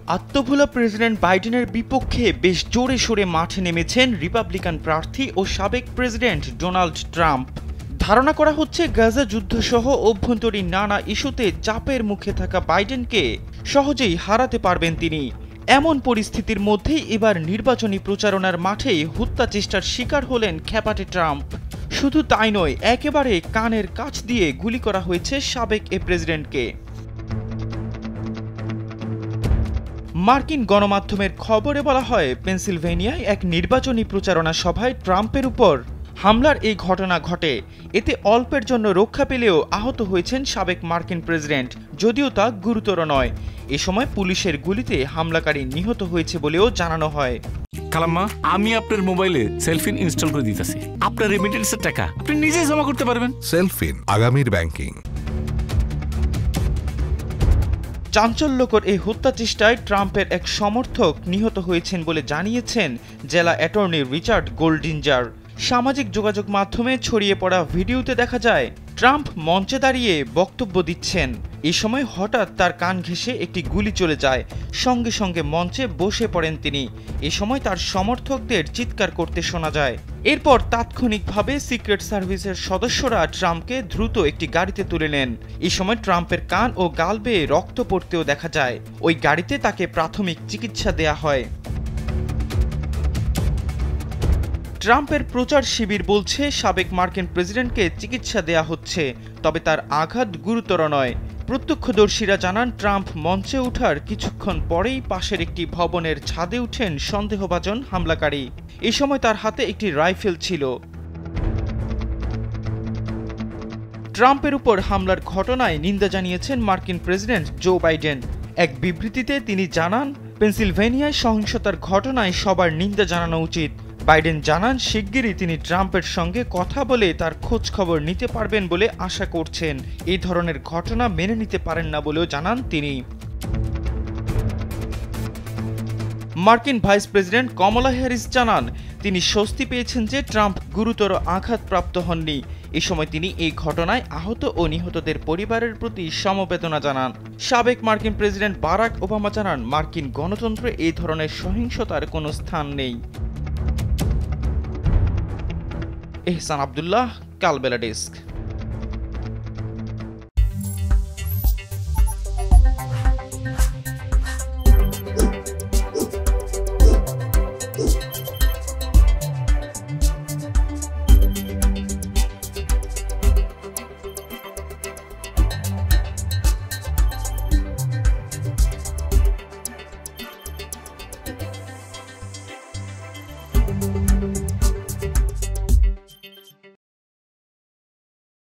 আত্মভোলা president বাইডেনের বিপক্ষে বেশ জোরে সোরে মাঠে নেমেছেন রিপাবলিকান প্রার্থী ও সাবেক প্রেসিডেন্ট ডোনাল্ড ট্রাম্প। ধারণা করা হচ্ছে গাজা যুদ্ধসহ অভ্যন্তরীণ নানা ইস্যুতে চাপের মুখে থাকা বাইডেনকে সহজেই হারাতে পারবেন তিনি। এমন পরিস্থিতির মধ্যেই এবার নির্বাচনী প্রচারণার মাঠেই হত্যা চেষ্টার শিকার হলেন খ্যাপাটে ট্রাম্প। শুধু তাই নয়, একেবারে কানের কাছ দিয়ে গুলি করা হয়েছে সাবেক এ প্রেসিডেন্টকে। মার্কিন গণমাধ্যমের খবরে বলা হয়, পেনসিলভেনিয়ায় এক নির্বাচনী প্রচারণা সভায় ট্রাম্পের উপর হামলার এই ঘটনা ঘটে। এতে অল্পের জন্য রক্ষা পেলেও আহত হয়েছেন সাবেক মার্কিন প্রেসিডেন্ট, যদিও তা গুরুতর নয়। এ সময় পুলিশের গুলিতে হামলাকারী নিহত হয়েছে বলেও জানানো হয়। খালাম্মা, আমি আপনার মোবাইলে সেলফিন ইনস্টল করে দিতেছি। আপনার রেমিটেন্সের টাকা আপনি নিজেই জমা করতে পারবেন। সেলফিন, আগামীর ব্যাংকিং। চাঞ্চল্যকর এই হত্যা চেষ্টায় ট্রাম্পের এক সমর্থক নিহত হয়েছেন বলে জানিয়েছেন জেলা অ্যাটর্নি রিচার্ড গোল্ডিঞ্জার। সামাজিক যোগাযোগ মাধ্যমে ছড়িয়ে পড়া ভিডিওতে দেখা যায় ট্রাম্প মঞ্চে দাঁড়িয়ে বক্তব্য দিচ্ছেন। এই সময় হঠাৎ তার কান ঘেঁষে একটি গুলি চলে যায়, সঙ্গে সঙ্গে মঞ্চে বসে পড়েন তিনি। এ সময় তার সমর্থকদের চিৎকার করতে শোনা যায়। এরপর তাৎক্ষণিকভাবে সিক্রেট সার্ভিসের সদস্যরা ট্রাম্পকে দ্রুত একটি গাড়িতে তুলে নেন। এই সময় ট্রাম্পের কান ও গাল বেয়ে রক্ত পড়তেও দেখা যায়। ওই গাড়িতে তাকে প্রাথমিক চিকিৎসা দেয়া হয়। ট্রাম্পের প্রচার শিবির বলছে সাবেক মার্কিন প্রেসিডেন্টকে চিকিৎসা দেয়া হচ্ছে, তবে তার আঘাত গুরুতর নয়। প্রত্যক্ষদর্শীরা জানান, ট্রাম্প মঞ্চে ওঠার কিছুক্ষণ পরেই পাশের একটি ভবনের ছাদে উঠেন সন্দেহভাজন হামলাকারী। এ সময় তার হাতে একটি রাইফেল ছিল। ট্রাম্পের উপর হামলার ঘটনায় নিন্দা জানিয়েছেন মার্কিন প্রেসিডেন্ট জো বাইডেন। এক বিবৃতিতে তিনি জানান, পেনসিলভেনিয়ায় সহিংসতার ঘটনায় সবার নিন্দা জানানো উচিত। বাইডেন জানান, শিগগিরই তিনি ট্রাম্পের সঙ্গে কথা বলে তার খোঁজ খবর নিতে পারবেন বলে আশা করছেন। এই ধরনের ঘটনা মেনে নিতে পারেন না বলেও জানান তিনি। মার্কিন ভাইস প্রেসিডেন্ট কমলা হ্যারিস জানান, তিনি স্বস্তি পেয়েছেন যে ট্রাম্প গুরুতর আঘাতপ্রাপ্ত হননি। এ সময় তিনি এই ঘটনায় আহত ও নিহতদের পরিবারের প্রতি সমবেদনা জানান। সাবেক মার্কিন প্রেসিডেন্ট বারাক ওবামা জানান, মার্কিন গণতন্ত্রে এই ধরনের সহিংসতার কোনো স্থান নেই। এহসান আব্দুল্লাহ, কালবেলা ডেস্ক।